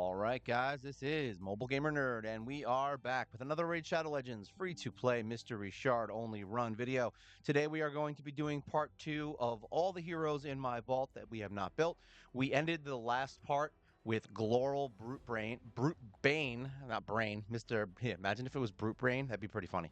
All right, guys, this is Mobile Gamer Nerd, and we are back with another Raid Shadow Legends free-to-play Mystery Shard only run video. Today we are going to be doing part 2 of all the heroes in my vault that we have not built. We ended the last part with Gloral Brute Bane, not Brain, imagine if it was Brute Brain, that'd be pretty funny.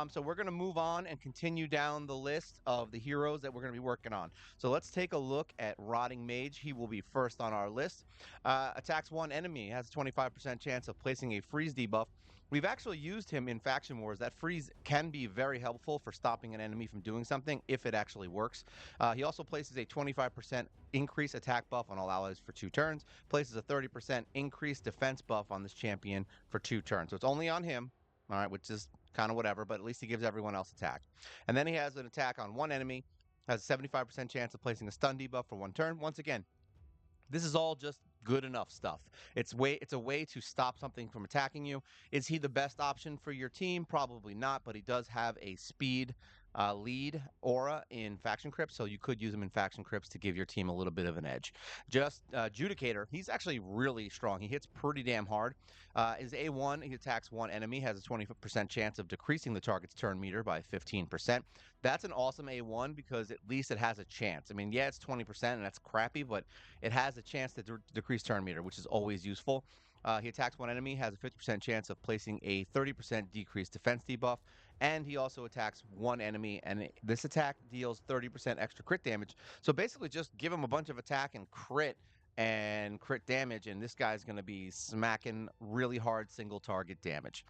So we're going to move on and continue down the list of the heroes that we're going to be working on. So let's take a look at Rotting Mage. He will be first on our list. Attacks one enemy, has a 25% chance of placing a freeze debuff. We've actually used him in Faction Wars. That freeze can be very helpful for stopping an enemy from doing something if it actually works. He also places a 25% increase attack buff on all allies for 2 turns, places a 30% increased defense buff on this champion for 2 turns. So it's only on him, all right, which is kind of whatever, but at least he gives everyone else attack. And then he has an attack on one enemy, has a 75% chance of placing a stun debuff for 1 turn. Once again, this is all just good enough stuff. It's a way to stop something from attacking you. Is he the best option for your team? Probably not, but he does have a speed lead aura in Faction Crypts, so you could use him in Faction Crypts to give your team a little bit of an edge. Just Judicator, he's actually really strong. He hits pretty damn hard. Is A1, he attacks one enemy, has a 20% chance of decreasing the target's turn meter by 15%. That's an awesome A1 because at least it has a chance. I mean, yeah, it's 20% and that's crappy, but it has a chance to decrease turn meter, which is always useful. He attacks one enemy, has a 50% chance of placing a 30% decreased defense debuff, and he also attacks one enemy, and this attack deals 30% extra crit damage. So basically, just give him a bunch of attack and crit damage, and this guy's going to be smacking really hard single target damage.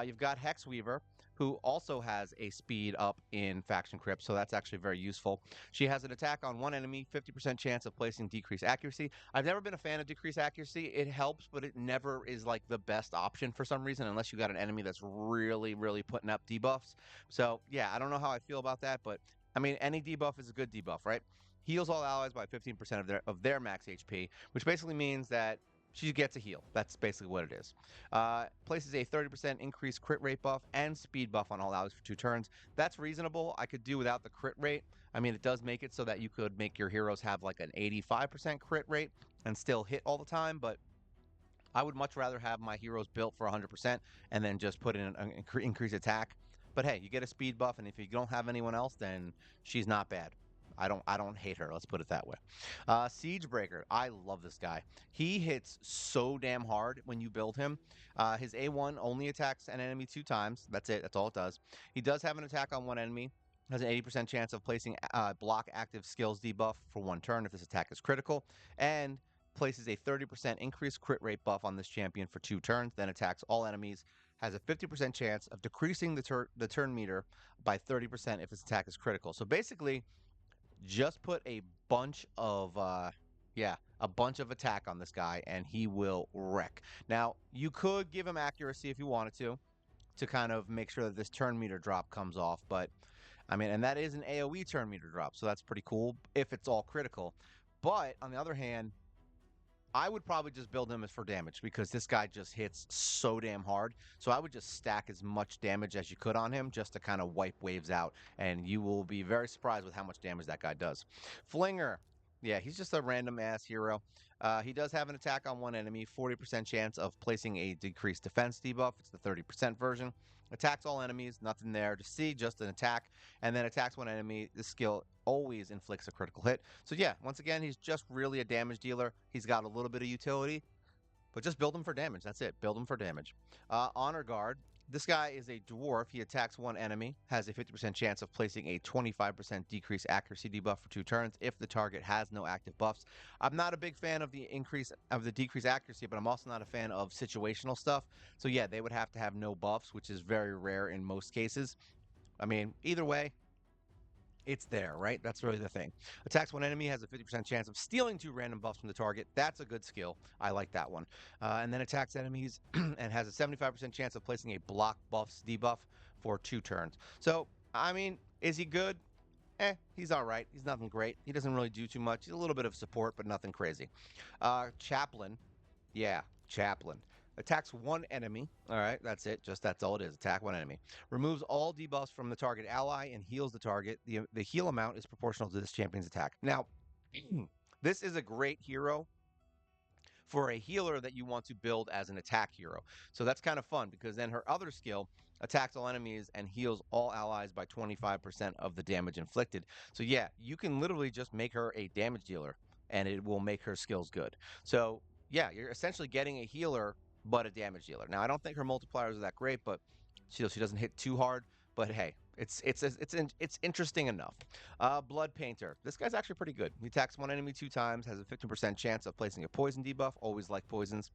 You've got Hexweaver, who also has a speed up in Faction Crypt, so that's actually very useful. She has an attack on one enemy, 50% chance of placing decreased accuracy. I've never been a fan of decreased accuracy. It helps, but it never is like the best option for some reason, unless you got an enemy that's really, really putting up debuffs. So yeah, I don't know how I feel about that, but I mean, any debuff is a good debuff, right? Heals all allies by 15% of their max HP, which basically means that she gets a heal. That's basically what it is. Places a 30% increased crit rate buff and speed buff on all allies for 2 turns. That's reasonable. I could do without the crit rate. I mean, it does make it so that you could make your heroes have like an 85% crit rate and still hit all the time, but I would much rather have my heroes built for 100% and then just put in an increased attack. But hey, you get a speed buff, and if you don't have anyone else, then she's not bad. I don't hate her. Let's put it that way. Siegebreaker. I love this guy. He hits so damn hard when you build him. His A1 only attacks an enemy 2 times. That's it. That's all it does. He does have an attack on one enemy. Has an 80% chance of placing block active skills debuff for 1 turn if this attack is critical. And places a 30% increased crit rate buff on this champion for 2 turns, then attacks all enemies. Has a 50% chance of decreasing the turn meter by 30% if this attack is critical. So basically, just put a bunch of a bunch of attack on this guy and he will wreck. Now, you could give him accuracy if you wanted to kind of make sure that this turn meter drop comes off, but I mean, and that is an AoE turn meter drop, so that's pretty cool if it's all critical. But on the other hand, I would probably just build him as for damage because this guy just hits so damn hard. So I would just stack as much damage as you could on him just to kind of wipe waves out. And you will be very surprised with how much damage that guy does. Flinger. Yeah, he's just a random ass hero. He does have an attack on one enemy, 40% chance of placing a decreased defense debuff. It's the 30% version. Attacks all enemies, nothing there to see, just an attack. And then attacks one enemy. This skill always inflicts a critical hit. So yeah, once again, he's just really a damage dealer. He's got a little bit of utility, but just build him for damage. That's it. Build him for damage. Honor Guard. This guy is a dwarf. He attacks one enemy, has a 50% chance of placing a 25% decreased accuracy debuff for 2 turns if the target has no active buffs. I'm not a big fan of the decreased accuracy, but I'm also not a fan of situational stuff. So yeah, they would have to have no buffs, which is very rare in most cases. I mean, either way, it's there, right? That's really the thing. Attacks one enemy, has a 50% chance of stealing 2 random buffs from the target. That's a good skill. I like that one. And then attacks enemies and has a 75% chance of placing a block buffs debuff for 2 turns. So, I mean, is he good? He's all right. He's nothing great. He doesn't really do too much. He's a little bit of support, but nothing crazy. Chaplain. Yeah, Chaplain. Attacks one enemy. All right, that's it. That's all it is. Attack one enemy. Removes all debuffs from the target ally and heals the target. The heal amount is proportional to this champion's attack. Now, this is a great hero for a healer that you want to build as an attack hero. So that's kind of fun because then her other skill attacks all enemies and heals all allies by 25% of the damage inflicted. So yeah, you can literally just make her a damage dealer and it will make her skills good. So yeah, you're essentially getting a healer but a damage dealer. Now I don't think her multipliers are that great, but she doesn't hit too hard. But hey, it's interesting enough. Blood Painter. This guy's actually pretty good. He attacks one enemy 2 times, has a 15% chance of placing a poison debuff. Always like poisons.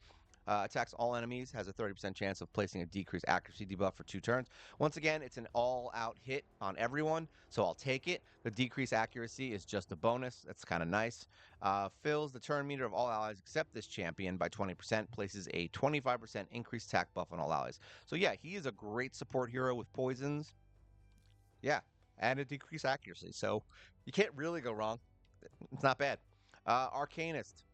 Attacks all enemies, has a 30% chance of placing a decreased accuracy debuff for 2 turns. Once again, it's an all-out hit on everyone, so I'll take it. The decreased accuracy is just a bonus. That's kind of nice. Fills the turn meter of all allies except this champion by 20%, places a 25% increased attack buff on all allies. So yeah, he is a great support hero with poisons. Yeah, and a decreased accuracy. So you can't really go wrong. It's not bad. Arcanist.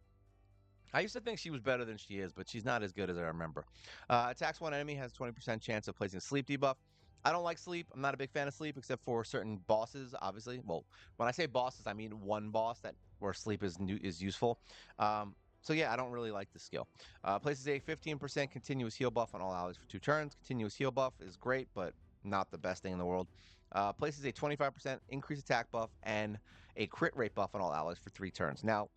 I used to think she was better than she is, but she's not as good as I remember. Attacks one enemy, has 20% chance of placing a sleep debuff. I don't like sleep. I'm not a big fan of sleep, except for certain bosses, obviously. Well, when I say bosses, I mean one boss that where sleep is useful. Um, so yeah, I don't really like the skill. Places a 15% continuous heal buff on all allies for 2 turns. Continuous heal buff is great, but not the best thing in the world. Places a 25% increased attack buff and a crit rate buff on all allies for 3 turns. Now,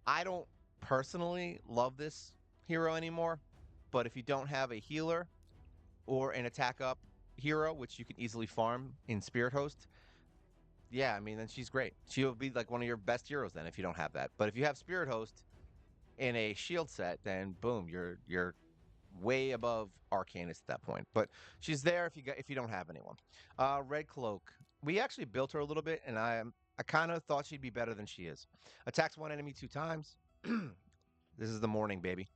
I don't personally love this hero anymore, but if you don't have a healer or an attack up hero, which you can easily farm in Spirit Host, yeah, I mean, then she's great. She'll be like one of your best heroes then if you don't have that. But if you have Spirit Host in a shield set, then boom, you're way above Arcanist at that point. But she's there if you don't have anyone. Red Cloak. We actually built her a little bit, and I kind of thought she'd be better than she is. Attacks one enemy 2 times. This is the morning, baby.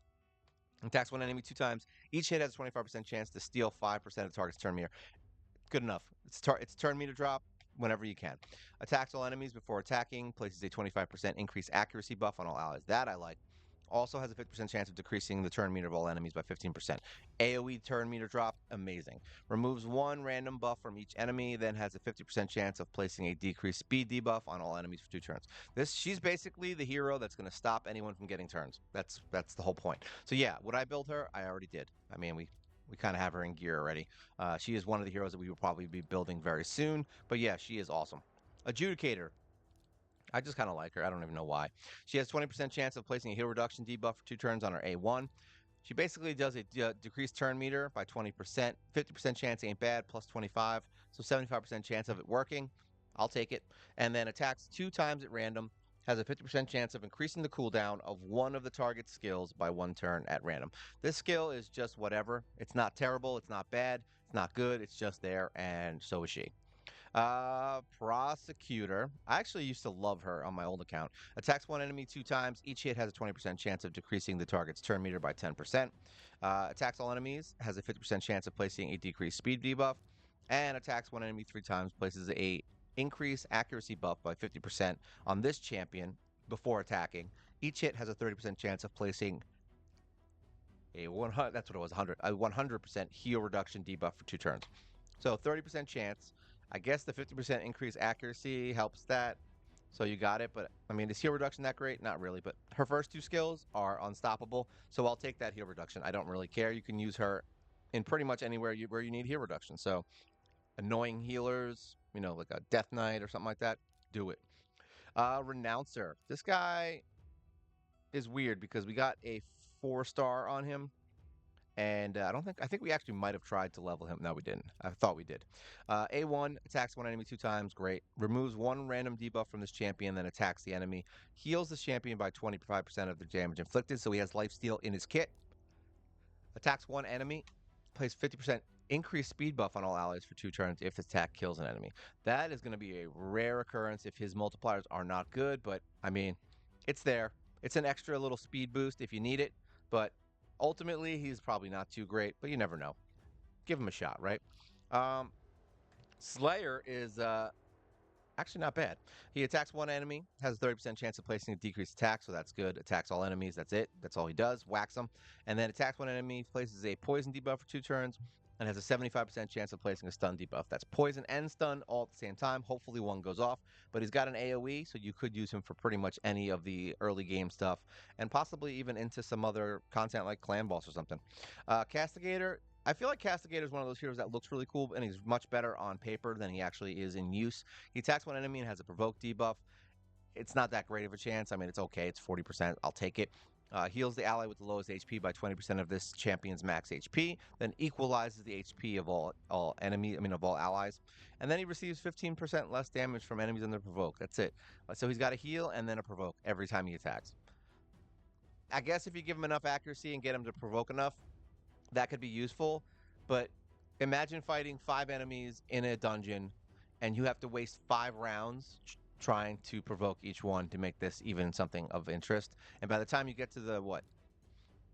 Attacks one enemy 2 times. Each hit has a 25% chance to steal 5% of the target's turn meter. Good enough. It's turn meter drop whenever you can. Attacks all enemies before attacking. Places a 25% increased accuracy buff on all allies. That I like. Also has a 50% chance of decreasing the turn meter of all enemies by 15%. AoE turn meter drop, amazing. Removes one random buff from each enemy, then has a 50% chance of placing a decreased speed debuff on all enemies for 2 turns. She's basically the hero that's going to stop anyone from getting turns. That's the whole point. So yeah, would I build her? I already did. I mean, we kind of have her in gear already. She is one of the heroes that we will probably be building very soon. But yeah, she is awesome. Adjudicator. I just kind of like her. I don't even know why. She has 20% chance of placing a heal reduction debuff for 2 turns on her A1. She basically does a decreased turn meter by 20%. 50% chance ain't bad, plus 25. So 75% chance of it working. I'll take it. And then attacks 2 times at random. Has a 50% chance of increasing the cooldown of one of the target's skills by 1 turn at random. This skill is just whatever. It's not terrible. It's not bad. It's not good. It's just there. And so is she. Prosecutor. I actually used to love her on my old account. Attacks one enemy 2 times. Each hit has a 20% chance of decreasing the target's turn meter by 10%. Attacks all enemies. Has a 50% chance of placing a decreased speed debuff. And attacks one enemy 3 times. Places a increased accuracy buff by 50% on this champion before attacking. Each hit has a 30% chance of placing a 100. That's what it was. 100. A 100% heal reduction debuff for 2 turns. So 30% chance. I guess the 50% increased accuracy helps that. So you got it. But I mean, is heal reduction that great? Not really. But her first 2 skills are unstoppable. So I'll take that heal reduction. I don't really care. You can use her in pretty much anywhere where you need heal reduction. So annoying healers, like a Death Knight or something like that, do it. Renouncer. This guy is weird because we got a 4-star on him. And I think we actually might have tried to level him. No, we didn't. I thought we did. A1 attacks one enemy 2 times. Great. Removes one random debuff from this champion, then attacks the enemy. Heals this champion by 25% of the damage inflicted. So he has lifesteal in his kit. Attacks one enemy. Plays 50% increased speed buff on all allies for 2 turns if his attack kills an enemy. That is going to be a rare occurrence if his multipliers are not good. But, I mean, it's there. It's an extra little speed boost if you need it. But ultimately, he's probably not too great, but you never know. Give him a shot, right? Um, Slayer is actually not bad. He attacks one enemy, has a 30% chance of placing a decreased attack, so that's good. Attacks all enemies, that's it. That's all he does. Whacks them. And then attacks one enemy, places a poison debuff for 2 turns. and has a 75% chance of placing a stun debuff. That's poison and stun all at the same time. Hopefully one goes off, but he's got an AoE, so you could use him for pretty much any of the early game stuff, and possibly even into some other content like Clan Boss or something. Castigator, I feel like Castigator is one of those heroes that looks really cool, and he's much better on paper than he actually is in use. He attacks one enemy and has a provoke debuff. It's not that great of a chance. I mean, it's okay. It's 40%. I'll take it. Heals the ally with the lowest HP by 20% of this champion's max HP, then equalizes the HP of all enemies, I mean of all allies, and then he receives 15% less damage from enemies under provoke. That's it. So he's got a heal and then a provoke every time he attacks. I guess if you give him enough accuracy and get him to provoke enough, that could be useful. But imagine fighting 5 enemies in a dungeon, and you have to waste 5 rounds trying to provoke each one to make this even something of interest. And by the time you get to the what,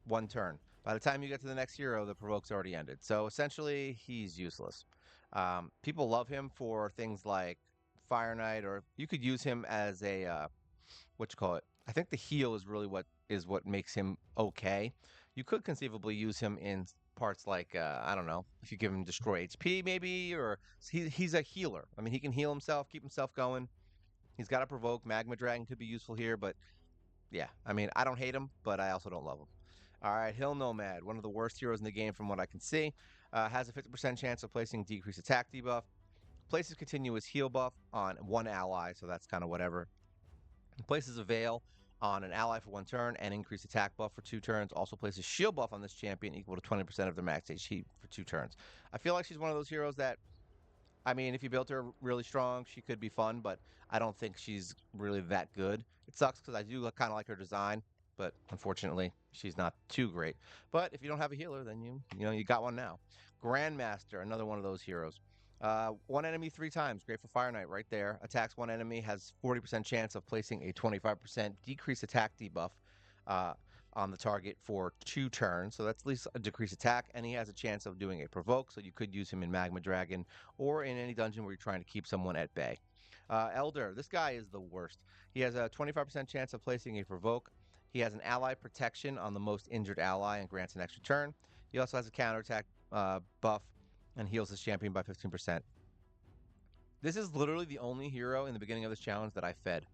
1 turn, by the time you get to the next hero, the provoke's already ended. So essentially, he's useless. People love him for things like Fire Knight, or you could use him as a what you call it. I think the heal is really what makes him okay. You could conceivably use him in parts like I don't know, if you give him destroy HP maybe, or he's a healer. I mean, he can heal himself, keep himself going. He's got to provoke. Magma Dragon could be useful here, but yeah, I mean, I don't hate him, but I also don't love him. All right, Hill Nomad, one of the worst heroes in the game from what I can see, has a 50% chance of placing decreased attack debuff. Places continuous heal buff on one ally, so that's kind of whatever. Places a veil on an ally for 1 turn and increased attack buff for 2 turns. Also places shield buff on this champion equal to 20% of their max HP for 2 turns. I feel like she's one of those heroes that, I mean, if you built her really strong, she could be fun, but I don't think she's really that good. It sucks because I do kind of like her design, but unfortunately, she's not too great. But if you don't have a healer, then you got one now. Grandmaster, another one of those heroes. One enemy 3 times, great for Fire Knight right there. Attacks one enemy, has 40% chance of placing a 25% decreased attack debuff uh, on the target for 2 turns. So that's at least a decreased attack, and he has a chance of doing a provoke. So you could use him in Magma Dragon or in any dungeon where you're trying to keep someone at bay. Elder, this guy is the worst. He has a 25% chance of placing a provoke. He has an ally protection on the most injured ally and grants an extra turn. He also has a counterattack buff and heals his champion by 15%. This is literally the only hero in the beginning of this challenge that I fed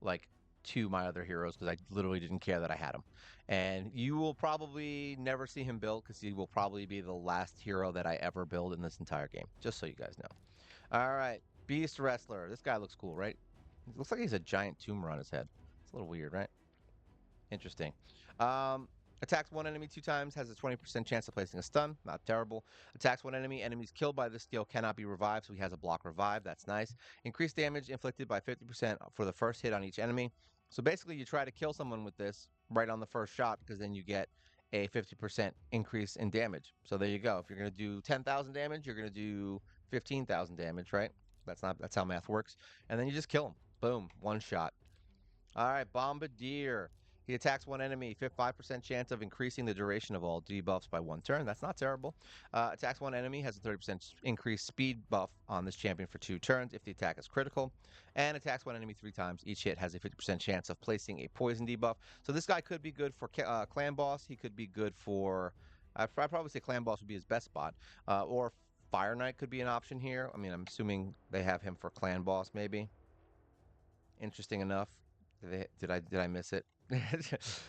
like to my other heroes because I literally didn't care that I had him. And you will probably never see him build because he will probably be the last hero that I ever build in this entire game, just so you guys know. All right, Beast Wrestler. This guy looks cool, right? It looks like he's a giant tumor on his head. It's a little weird, right? Interesting. Um, Attacks one enemy 2 times, has a 20% chance of placing a stun. Not terrible. Attacks one enemy. Enemies killed by this skill cannot be revived, so he has a block revive. That's nice. Increased damage inflicted by 50% for the first hit on each enemy. So basically, you try to kill someone with this right on the first shot because then you get a 50% increase in damage. So there you go. If you're going to do 10,000 damage, you're going to do 15,000 damage, right? That's how math works. And then you just kill him. Boom, one shot. All right, Bombardier. He attacks one enemy, 5% chance of increasing the duration of all debuffs by 1 turn. That's not terrible. Attacks one enemy, has a 30% increased speed buff on this champion for 2 turns if the attack is critical. And attacks one enemy 3 times. Each hit has a 50% chance of placing a poison debuff. So this guy could be good for Clan Boss. He could be good for, I'd probably say Clan Boss would be his best spot. Or Fire Knight could be an option here. I mean, I'm assuming they have him for Clan Boss maybe. Interesting enough. Did I miss it?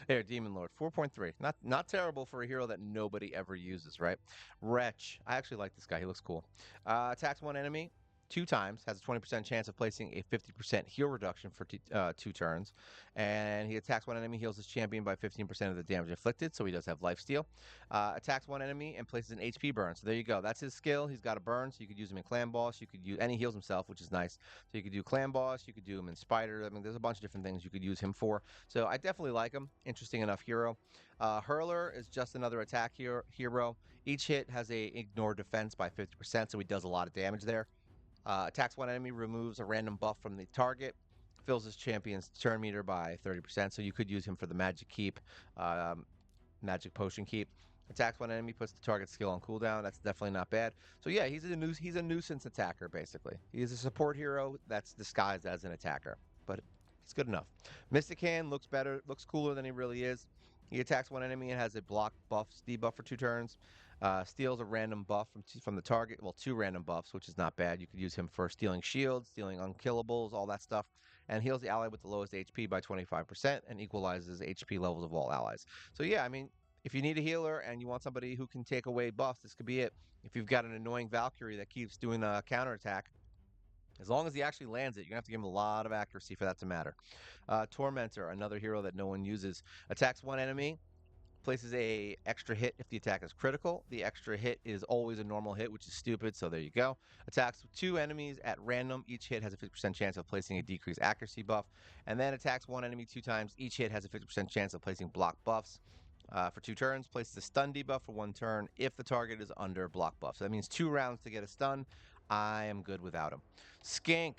There, Demon Lord, 4.3. Not terrible for a hero that nobody ever uses, right? Wretch. I actually like this guy. He looks cool. Attacks one enemy 2 times, has a 20% chance of placing a 50% heal reduction for 2 turns. And he attacks one enemy, heals his champion by 15% of the damage inflicted, so he does have lifesteal. Attacks one enemy and places an HP burn. So there you go. That's his skill. He's got a burn, so you could use him in Clan Boss. You could use, and he heals himself, which is nice. So you could do Clan Boss. You could do him in Spider. I mean, there's a bunch of different things you could use him for. So I definitely like him. Interesting enough hero. Hurler is just another attack hero. Each hit has a ignore defense by 50%, so he does a lot of damage there. Attacks one enemy, removes a random buff from the target, fills his champion's turn meter by 30%. So you could use him for the magic keep, magic potion keep. Attacks one enemy, puts the target skill on cooldown. That's definitely not bad. So yeah, he's a nuisance attacker basically. He's a support hero that's disguised as an attacker, but he's good enough. Mystic Hand looks better, looks cooler than he really is. He attacks one enemy and has a block buff debuff for 2 turns. Steals a random buff from the target. Well, two random buffs, which is not bad. You could use him for stealing shields, stealing unkillables, all that stuff, and heals the ally with the lowest HP by 25% and equalizes HP levels of all allies. So yeah, I mean, if you need a healer and you want somebody who can take away buffs, this could be it. If you've got an annoying Valkyrie that keeps doing a counterattack, as long as he actually lands it, you're gonna have to give him a lot of accuracy for that to matter. Tormentor, another hero that no one uses, attacks one enemy, places a extra hit if the attack is critical. The extra hit is always a normal hit, which is stupid, so there you go. Attacks two enemies at random. Each hit has a 50% chance of placing a decreased accuracy buff, and then attacks one enemy two times. Each hit has a 50% chance of placing block buffs. For 2 turns, places a stun debuff for 1 turn if the target is under block buff. So that means 2 rounds to get a stun. I am good without him. Skink.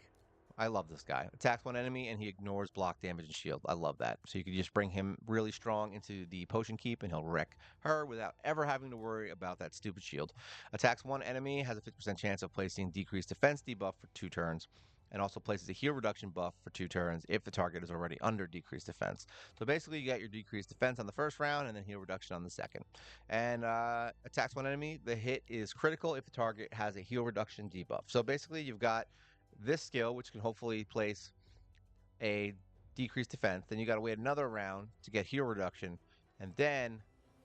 I love this guy. Attacks one enemy and he ignores block damage and shield. I love that. So you can just bring him really strong into the potion keep and he'll wreck her without ever having to worry about that stupid shield. Attacks one enemy, has a 50% chance of placing decreased defense debuff for 2 turns, and also places a heal reduction buff for 2 turns if the target is already under decreased defense. So basically, you got your decreased defense on the first round and then heal reduction on the second. And attacks one enemy, the hit is critical if the target has a heal reduction debuff. So basically, you've got this skill, which can hopefully place a decreased defense. Then you got to wait another round to get heal reduction, and then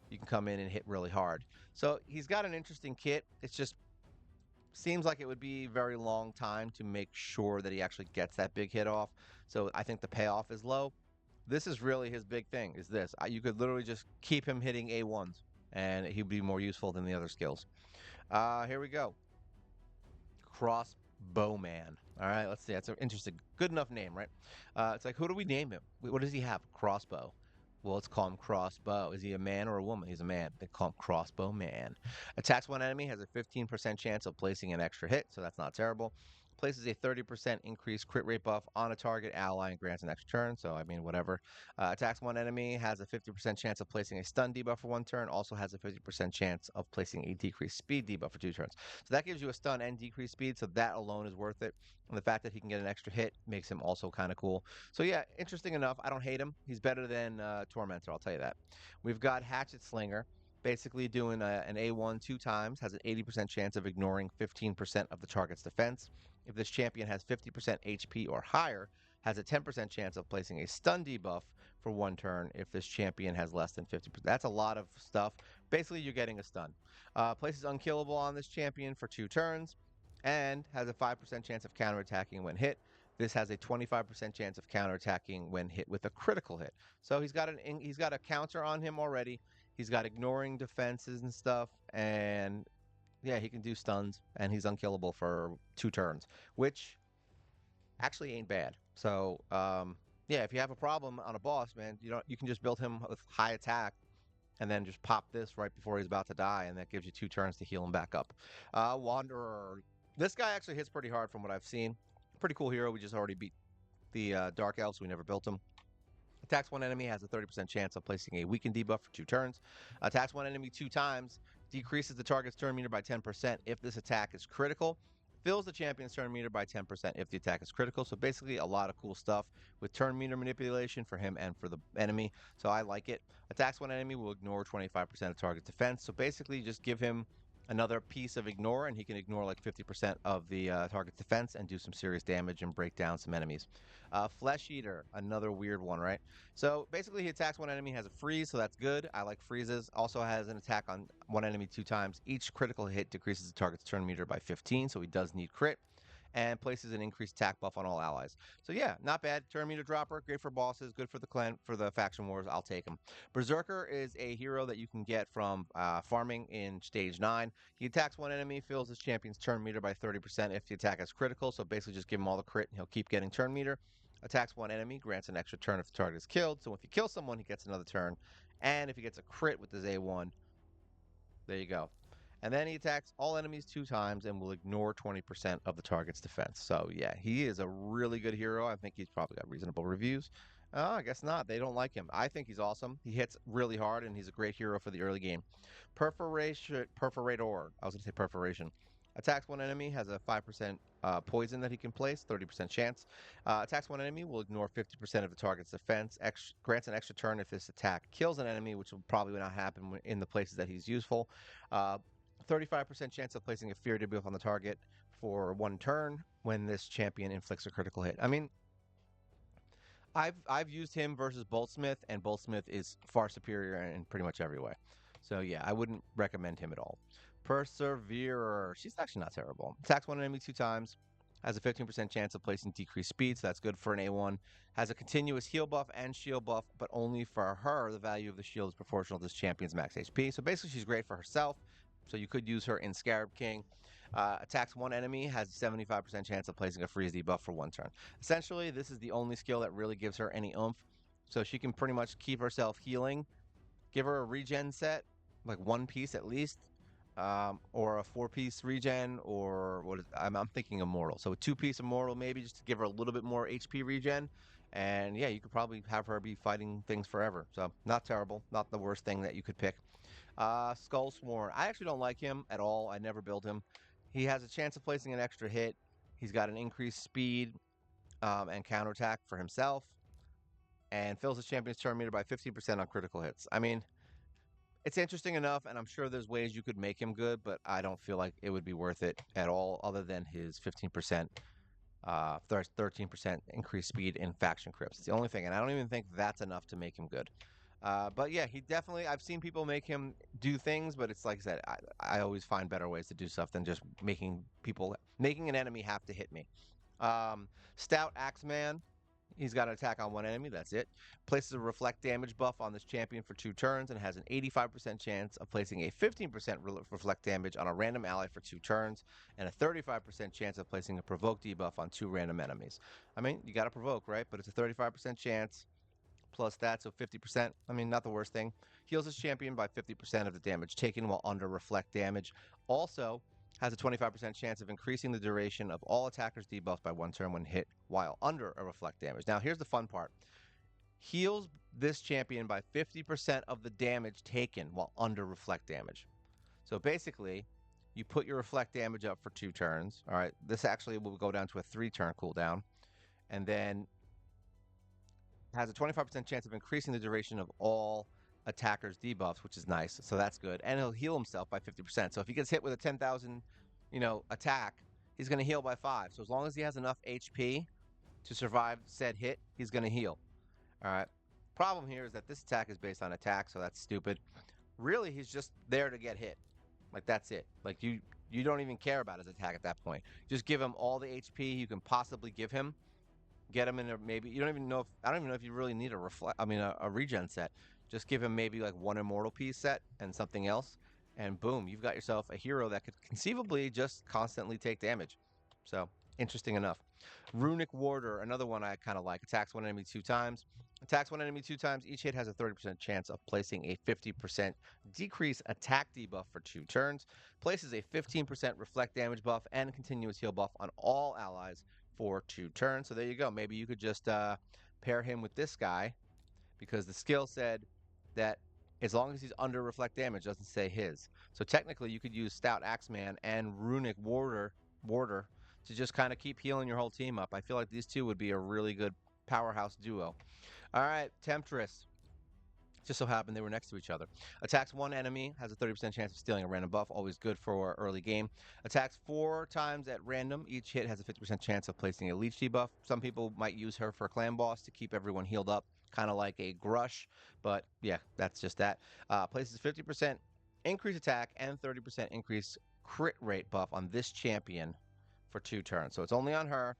you can come in and hit really hard. So he's got an interesting kit. It's just seems like it would be a very long time to make sure that he actually gets that big hit off. So I think the payoff is low. This is really his big thing, is this. You could literally just keep him hitting A1s, and he'd be more useful than the other skills. Here we go. Crossbowman. All right, let's see. That's an interesting, good enough name, right? It's like, who do we name him? What does he have? Crossbow. Well, let's call him Crossbow. Is he a man or a woman? He's a man. They call him Crossbow Man. Attacks one enemy, has a 15% chance of placing an extra hit, so that's not terrible. Places a 30% increased crit rate buff on a target ally and grants an extra turn, so I mean, whatever. Attacks one enemy, has a 50% chance of placing a stun debuff for 1 turn, also has a 50% chance of placing a decreased speed debuff for 2 turns. So that gives you a stun and decreased speed, so that alone is worth it. And the fact that he can get an extra hit makes him also kind of cool. So yeah, interesting enough. I don't hate him. He's better than Tormentor, I'll tell you that. We've got Hatchet Slinger, basically doing an A1 2 times, has an 80% chance of ignoring 15% of the target's defense. If this champion has 50% HP or higher, has a 10% chance of placing a stun debuff for 1 turn if this champion has less than 50%. That's a lot of stuff. Basically, you're getting a stun. Places unkillable on this champion for 2 turns and has a 5% chance of counterattacking when hit. This has a 25% chance of counterattacking when hit with a critical hit. So he's got a counter on him already. He's got ignoring defenses and stuff, and yeah, he can do stuns, and he's unkillable for 2 turns, which actually ain't bad. So yeah, if you have a problem on a boss, man, you can just build him with high attack and then just pop this right before he's about to die, and that gives you 2 turns to heal him back up. Wanderer. This guy actually hits pretty hard from what I've seen. Pretty cool hero. We just already beat the Dark Elves. We never built him. Attacks one enemy, has a 30% chance of placing a weaken debuff for 2 turns. Attacks one enemy 2 times, decreases the target's turn meter by 10% if this attack is critical. Fills the champion's turn meter by 10% if the attack is critical. So basically a lot of cool stuff with turn meter manipulation for him and for the enemy. So I like it. Attacks one enemy, will ignore 25% of target's defense. So basically just give him another piece of ignore, and he can ignore like 50% of the target's defense and do some serious damage and break down some enemies. Flesh Eater, another weird one, right? So basically, he attacks one enemy, has a freeze, so that's good. I like freezes. Also has an attack on one enemy 2 times. Each critical hit decreases the target's turn meter by 15, so he does need crit. And places an increased attack buff on all allies. So yeah, not bad. Turn meter dropper, great for bosses, good for the clan, for the faction wars. I'll take him. Berserker is a hero that you can get from farming in stage 9. He attacks one enemy, fills his champion's turn meter by 30% if the attack is critical. So basically, just give him all the crit, and he'll keep getting turn meter. Attacks one enemy, grants an extra turn if the target is killed. So if you kill someone, he gets another turn. And if he gets a crit with his A1, there you go. And then he attacks all enemies 2 times and will ignore 20% of the target's defense. So yeah, he is a really good hero. I think he's probably got reasonable reviews. I guess not. They don't like him. I think he's awesome. He hits really hard, and he's a great hero for the early game. Perforator. I was going to say perforation. Attacks one enemy, has a 5% poison that he can place, 30% chance. Attacks one enemy, will ignore 50% of the target's defense. Grants an extra turn if this attack kills an enemy, which will probably not happen in the places that he's useful. Uh, 35% chance of placing a fear debuff on the target for 1 turn when this champion inflicts a critical hit. I mean, I've used him versus Boltsmith, and Boltsmith is far superior in pretty much every way. So yeah, I wouldn't recommend him at all. Perseverer. She's actually not terrible. Attacks one enemy 2 times. Has a 15% chance of placing decreased speed, so that's good for an A1. Has a continuous heal buff and shield buff, but only for her. The value of the shield is proportional to this champion's max HP. So basically, she's great for herself. So you could use her in Scarab King. Attacks one enemy, has a 75% chance of placing a freeze debuff for 1 turn. Essentially, this is the only skill that really gives her any oomph. So she can pretty much keep herself healing. Give her a regen set, like 1 piece at least, or a 4 piece regen, or I'm thinking immortal. So a 2 piece immortal maybe, just to give her a little bit more HP regen. And yeah, you could probably have her be fighting things forever. So not terrible, not the worst thing that you could pick. Skull Sworn. I actually don't like him at all. I never build him. He has a chance of placing an extra hit. He's got an increased speed and counterattack for himself, and fills his champion's turn meter by 15% on critical hits. I mean, it's interesting enough, and I'm sure there's ways you could make him good, but I don't feel like it would be worth it at all, other than his 15%, 13% increased speed in faction crypts. It's the only thing, and I don't even think that's enough to make him good. But yeah, he definitely. I've seen people make him do things, but it's like I said, I always find better ways to do stuff than just making an enemy have to hit me. Stout Axeman. He's got an attack on one enemy. That's it. Places a reflect damage buff on this champion for 2 turns and has an 85% chance of placing a 15% reflect damage on a random ally for 2 turns and a 35% chance of placing a provoke debuff on 2 random enemies. I mean, you got to provoke, right? But it's a 35% chance plus that, so 50%. I mean, not the worst thing. Heals his champion by 50% of the damage taken while under reflect damage. Also, has a 25% chance of increasing the duration of all attackers debuffs by 1 turn when hit while under a reflect damage. Now, here's the fun part. Heals this champion by 50% of the damage taken while under reflect damage. So basically, you put your reflect damage up for 2 turns. All right, this actually will go down to a 3 turn cooldown, and then has a 25% chance of increasing the duration of all attackers' debuffs, which is nice. So that's good. And he'll heal himself by 50%. So if he gets hit with a 10,000, attack, he's going to heal by 5. So as long as he has enough HP to survive said hit, he's going to heal. All right. Problem here is that this attack is based on attack, so that's stupid. Really, he's just there to get hit. Like, that's it. Like, you don't even care about his attack at that point. Just give him all the HP you can possibly give him. Get him in a, maybe you don't even know if I don't even know if you really need a regen set. Just give him maybe like 1 immortal piece set and something else, and boom, you've got yourself a hero that could conceivably just constantly take damage. So interesting enough. Runic Warder, another one I kind of like. Attacks one enemy 2 times. Attacks one enemy 2 times. Each hit has a 30% chance of placing a 50% decrease attack debuff for 2 turns. Places a 15% reflect damage buff and continuous heal buff on all allies for 2 turns. So there you go. Maybe you could just pair him with this guy, because the skill said that as long as he's under reflect damage, doesn't say his. So technically, you could use Stout Axeman and Runic Warder to just kind of keep healing your whole team up. I feel like these two would be a really good powerhouse duo. All right, Temptress. Just so happened they were next to each other. Attacks one enemy, has a 30% chance of stealing a random buff, always good for early game. Attacks 4 times at random. Each hit has a 50% chance of placing a leech debuff. Some people might use her for clan boss to keep everyone healed up, kind of like a Grush, but yeah, that's just that. Places 50% increase attack and 30% increase crit rate buff on this champion for 2 turns. So it's only on her,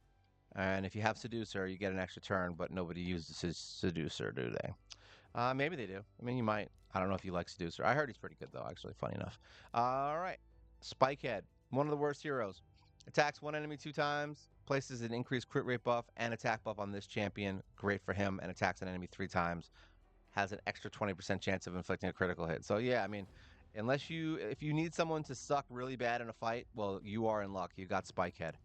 and if you have Seducer, you get an extra turn, but nobody uses his Seducer, do they? Maybe they do. I mean, you might. I don't know if you like Seducer. I heard he's pretty good, though, actually, funny enough. All right. Spikehead, one of the worst heroes. Attacks one enemy 2 times, places an increased crit rate buff and attack buff on this champion. Great for him. And attacks an enemy 3 times. Has an extra 20% chance of inflicting a critical hit. So, yeah, I mean, if you need someone to suck really bad in a fight, well, you are in luck. You got Spikehead.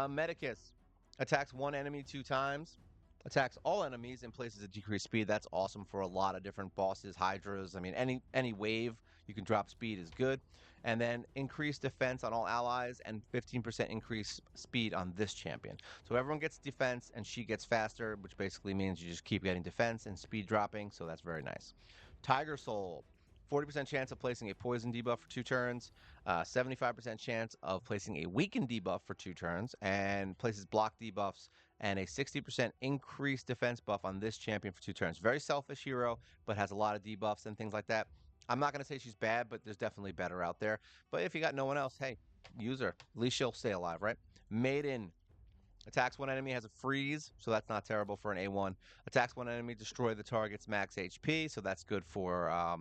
Medicus attacks one enemy 2 times. Attacks all enemies in places of decreased speed. That's awesome for a lot of different bosses, hydras. I mean, any wave you can drop speed is good. And then increase defense on all allies and 15% increase speed on this champion. So everyone gets defense and she gets faster, which basically means you just keep getting defense and speed dropping. So that's very nice. Tiger Soul. 40% chance of placing a poison debuff for 2 turns, 75% chance of placing a weaken debuff for 2 turns, and places block debuffs and a 60% increased defense buff on this champion for 2 turns. Very selfish hero, but has a lot of debuffs and things like that. I'm not going to say she's bad, but there's definitely better out there. But if you got no one else, hey, use her. At least she'll stay alive, right? Maiden. Attacks one enemy, has a freeze, so that's not terrible for an A1. Attacks one enemy, destroy the target's max HP, so that's good for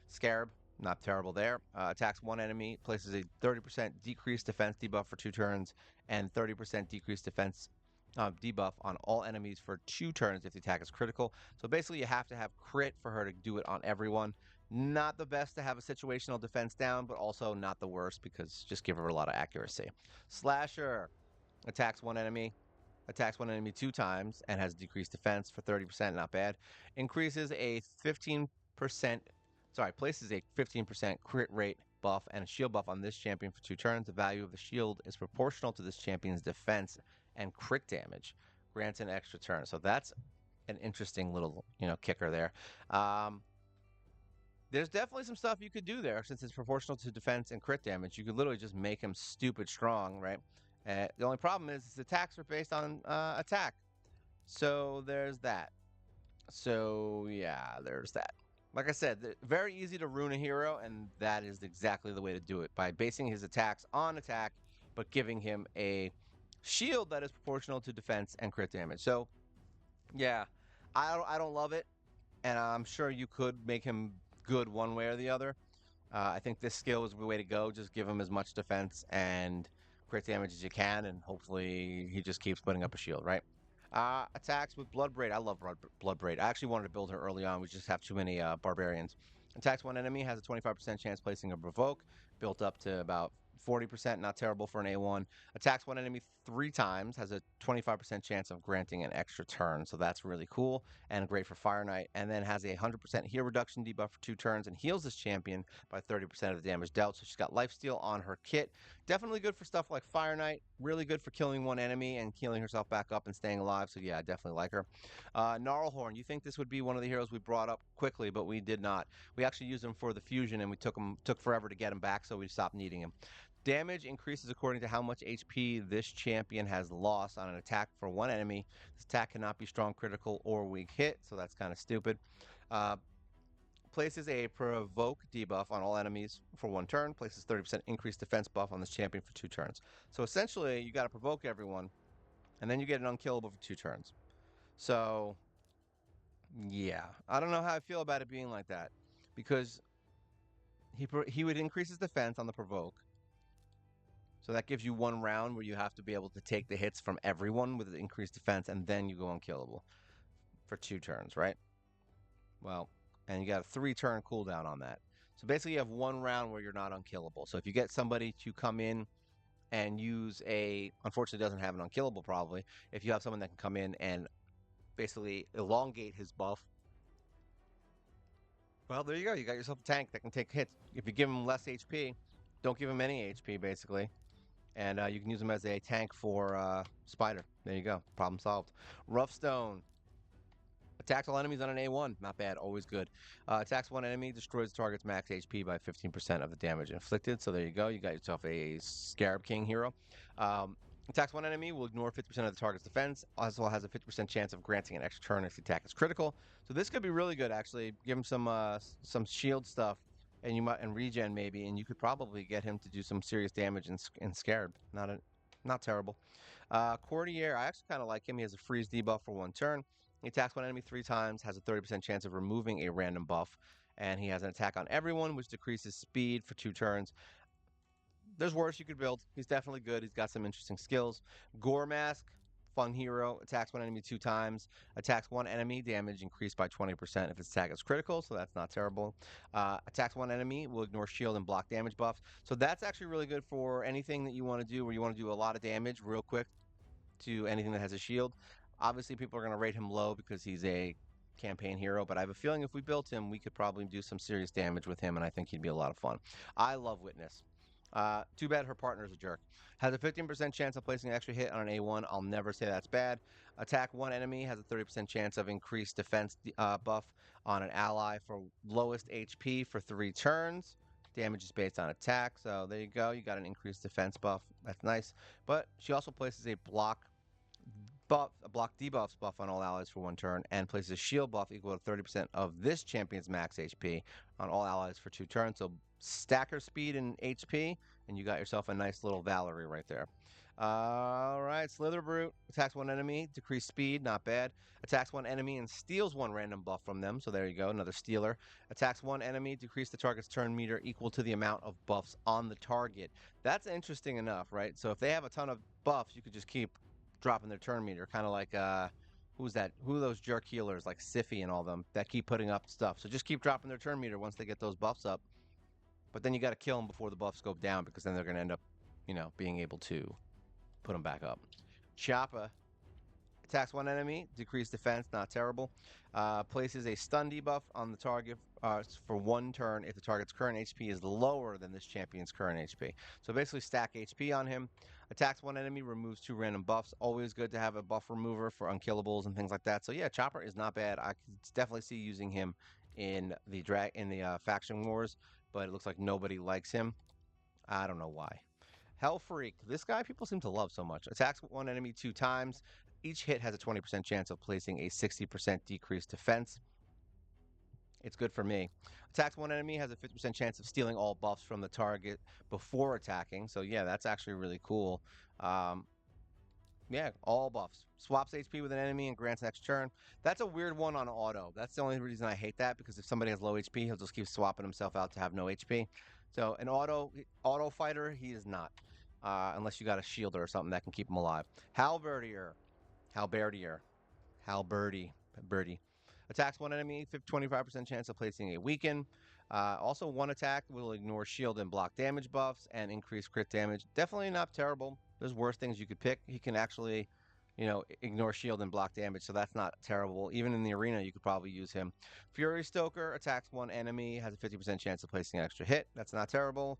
Scarab. Not terrible there. Attacks one enemy, places a 30% decreased defense debuff for 2 turns, and 30% decreased defense debuff on all enemies for 2 turns if the attack is critical. So basically, you have to have crit for her to do it on everyone. Not the best to have a situational defense down, but also not the worst because just give her a lot of accuracy. Slasher. Attacks one enemy 2 times, and has decreased defense for 30%, not bad. Increases a 15%, places a 15% crit rate buff and a shield buff on this champion for 2 turns. The value of the shield is proportional to this champion's defense and crit damage. Grants an extra turn. So that's an interesting little, kicker there. There's definitely some stuff you could do there since it's proportional to defense and crit damage. You could literally just make him stupid strong, right? The only problem is his attacks are based on attack. So there's that. So yeah, there's that. Like I said, very easy to ruin a hero, and that is exactly the way to do it by basing his attacks on attack, but giving him a shield that is proportional to defense and crit damage. So yeah, I don't love it, and I'm sure you could make him good one way or the other. I think this skill is the way to go. Just give him as much defense and crit damage as you can, and hopefully he just keeps putting up a shield, right? Attacks with Bloodbraid. I love Bloodbraid. I actually wanted to build her early on. We just have too many barbarians. Attacks one enemy, has a 25% chance placing a provoke, built up to about 40%, not terrible for an A1. Attacks one enemy 3 times, has a 25% chance of granting an extra turn, so that's really cool and great for Fire Knight. And then has a 100% heal reduction debuff for 2 turns and heals this champion by 30% of the damage dealt. So she's got lifesteal on her kit. Definitely good for stuff like Fire Knight. Really good for killing one enemy and healing herself back up and staying alive. So yeah, I definitely like her. Gnarlhorn. You think this would be one of the heroes we brought up quickly, but we did not. We actually used him for the fusion, and we took forever to get him back, so we stopped needing him. Damage increases according to how much HP this champion has lost on an attack for one enemy. This attack cannot be strong, critical, or weak hit, so that's kind of stupid. Uh, Places a provoke debuff on all enemies for 1 turn. Places 30% increased defense buff on this champion for 2 turns. So essentially, you got to provoke everyone, and then you get an unkillable for 2 turns. So yeah, I don't know how I feel about it being like that, because he would increase his defense on the provoke. So that gives you 1 round where you have to be able to take the hits from everyone with increased defense, and then you go unkillable for 2 turns, right? Well, and you got a 3 turn cooldown on that. So basically, you have 1 round where you're not unkillable. So if you get somebody to come in and use unfortunately, doesn't have an unkillable probably. If you have someone that can come in and basically elongate his buff, well, there you go. You got yourself a tank that can take hits. If you give him less HP, don't give him any HP basically. And you can use him as a tank for Spider. There you go. Problem solved. Rough Stone. Attacks all enemies on an A1. Not bad. Always good. Attacks one enemy. Destroys the target's max HP by 15% of the damage inflicted. So there you go. You got yourself a Scarab King hero. Attacks one enemy. Will ignore 50% of the target's defense. Also has a 50% chance of granting an extra turn if the attack is critical. So this could be really good, actually. Give him some shield stuff. And you might regen maybe, and you could probably get him to do some serious damage in Scarab. Not terrible. Courtier, I actually kind of like him. He has a freeze debuff for 1 turn. He attacks one enemy 3 times, has a 30% chance of removing a random buff, and he has an attack on everyone, which decreases speed for 2 turns. There's worse you could build. He's definitely good. He's got some interesting skills. Gore Mask, fun hero. Attacks one enemy 2 times. Attacks one enemy. Damage increased by 20% if its attack is critical, so that's not terrible. Attacks one enemy. Will ignore shield and block damage buffs. So that's actually really good for anything that you want to do where you want to do a lot of damage real quick to anything that has a shield. Obviously, people are going to rate him low because he's a campaign hero, but I have a feeling if we built him, we could probably do some serious damage with him, and I think he'd be a lot of fun. I love Witness. Too bad her partner's a jerk. Has a 15% chance of placing an extra hit on an A1. I'll never say that's bad. Attack one enemy has a 30% chance of increased defense buff on an ally for lowest HP for 3 turns. Damage is based on attack. So there you go. You got an increased defense buff. That's nice. But she also places a block debuffs buff on all allies for 1 turn, and places a shield buff equal to 30% of this champion's max HP on all allies for 2 turns. So stack her speed and HP, and you got yourself a nice little Valerie right there. All right, Slither Brute attacks one enemy, decreased speed, not bad. Attacks one enemy and steals 1 random buff from them. So there you go, another stealer. Attacks one enemy, decrease the target's turn meter equal to the amount of buffs on the target. That's interesting enough, right? So if they have a ton of buffs, you could just keep dropping their turn meter, kind of like who's that? Who are those jerk healers like Siffy and all them that keep putting up stuff? So just keep dropping their turn meter once they get those buffs up. But then you got to kill them before the buffs go down because then they're going to end up, being able to put them back up. Choppa attacks one enemy, decreased defense, not terrible. Places a stun debuff on the target for 1 turn if the target's current HP is lower than this champion's current HP. So basically stack HP on him. Attacks one enemy, removes 2 random buffs. Always good to have a buff remover for unkillables and things like that. So yeah, Chopper is not bad. I could definitely see using him in the faction wars, but it looks like nobody likes him. I don't know why. Hell Freak. This guy people seem to love so much. Attacks one enemy 2 times. Each hit has a 20% chance of placing a 60% decreased defense. It's good for me. Attacks one enemy, has a 50% chance of stealing all buffs from the target before attacking. So yeah, that's actually really cool. Yeah, all buffs. Swaps HP with an enemy and grants next turn. That's a weird one on auto. That's the only reason I hate that, because if somebody has low HP, he'll just keep swapping himself out to have no HP. So an auto fighter, he is not. Unless you got a shielder or something that can keep him alive. Halberdier. Halberdier. Birdie. Attacks one enemy, 25% chance of placing a weaken. Also, one attack will ignore shield and block damage buffs and increase crit damage. Definitely not terrible. There's worse things you could pick. He can actually, ignore shield and block damage, so that's not terrible. Even in the arena, you could probably use him. Fury Stoker attacks one enemy, has a 50% chance of placing an extra hit. That's not terrible.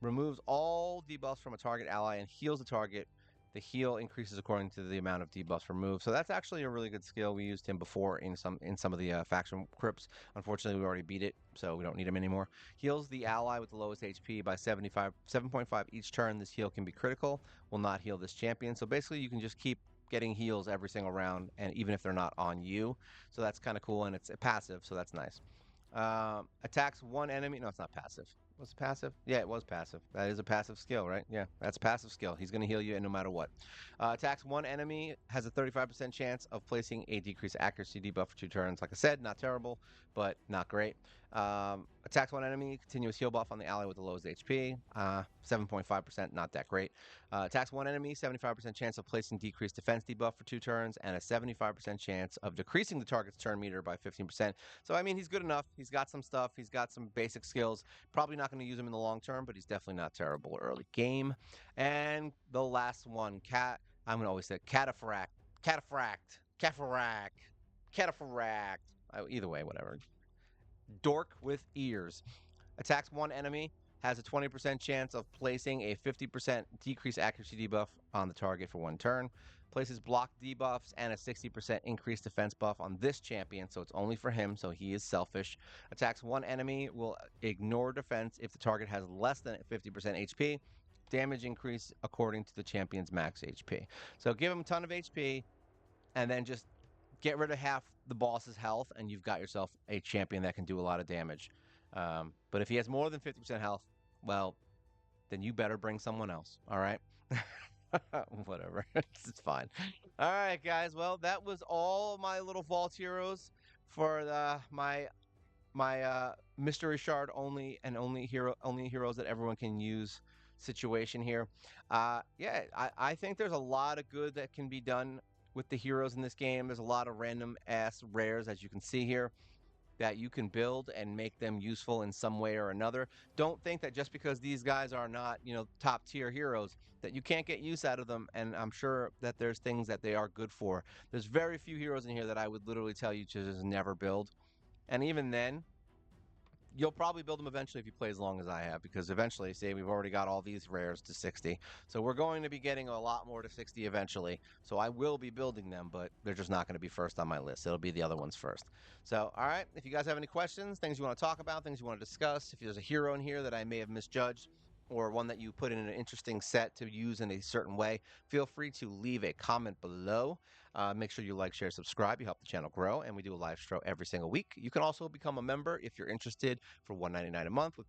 Removes all debuffs from a target ally and heals the target. The heal increases according to the amount of debuffs removed. So that's actually a really good skill. We used him before in some of the faction crypts. Unfortunately, we already beat it, so we don't need him anymore. Heals the ally with the lowest HP by 7.5 each turn. This heal can be critical. Will not heal this champion. So basically, you can just keep getting heals every single round, and even if they're not on you. So that's kind of cool, and it's passive, so that's nice. Attacks one enemy. No, it's not passive. Was it passive? Yeah, it was passive. That is a passive skill, right? Yeah, that's a passive skill. He's going to heal you no matter what. Attacks one enemy, has a 35% chance of placing a decreased accuracy debuff for 2 turns. Like I said, not terrible, but not great. Attacks one enemy, continuous heal buff on the ally with the lowest HP. 7.5%, not that great. Attacks one enemy, 75% chance of placing decreased defense debuff for 2 turns, and a 75% chance of decreasing the target's turn meter by 15%. So, I mean, he's good enough. He's got some stuff. He's got some basic skills. Probably not going to use him in the long term, but he's definitely not terrible early game. And the last one, I'm going to always say Cataphract. Either way, whatever. Dork with ears. Attacks one enemy, has a 20% chance of placing a 50% decreased accuracy debuff on the target for 1 turn. Places block debuffs and a 60% increased defense buff on this champion, so it's only for him, so he is selfish. Attacks one enemy, will ignore defense if the target has less than 50% HP. Damage increase according to the champion's max HP. So give him a ton of HP, and then just get rid of half the boss's health, and you've got yourself a champion that can do a lot of damage. But if he has more than 50% health, well, then you better bring someone else. All right. Whatever. It's fine. All right, guys. Well, that was all my little vault heroes for my Mr. Richard only heroes that everyone can use situation here. Yeah, I think there's a lot of good that can be done with the heroes in this game. There's a lot of random ass rares, as you can see here. that you can build and make them useful in some way or another. Don't think that just because these guys are not, top tier heroes, that you can't get use out of them. And I'm sure that there's things that they are good for. There's very few heroes in here that I would literally tell you to just never build. And even then, you'll probably build them eventually if you play as long as I have, because eventually, say we've already got all these rares to 60. So we're going to be getting a lot more to 60 eventually. So I will be building them, but they're just not going to be first on my list. It'll be the other ones first. So, all right, if you guys have any questions, things you want to talk about, things you want to discuss, if there's a hero in here that I may have misjudged, or one that you put in an interesting set to use in a certain way, feel free to leave a comment below. Make sure you like, share, subscribe. You help the channel grow, and we do a live show every single week. You can also become a member if you're interested for $1.99 a month, which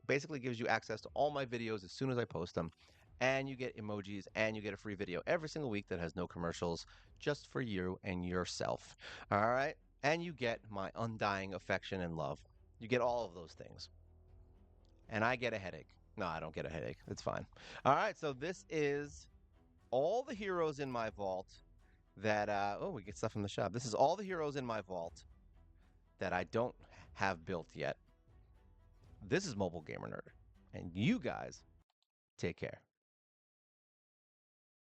basically gives you access to all my videos as soon as I post them. And you get emojis and you get a free video every single week that has no commercials, just for you and yourself. All right. And you get my undying affection and love. You get all of those things. And I get a headache. No, I don't get a headache. It's fine. All right. So this is all the heroes in my vault that oh, we get stuff from the shop. This is all the heroes in my vault that I don't have built yet. This is Mobile Gamer Nerd, and you guys take care.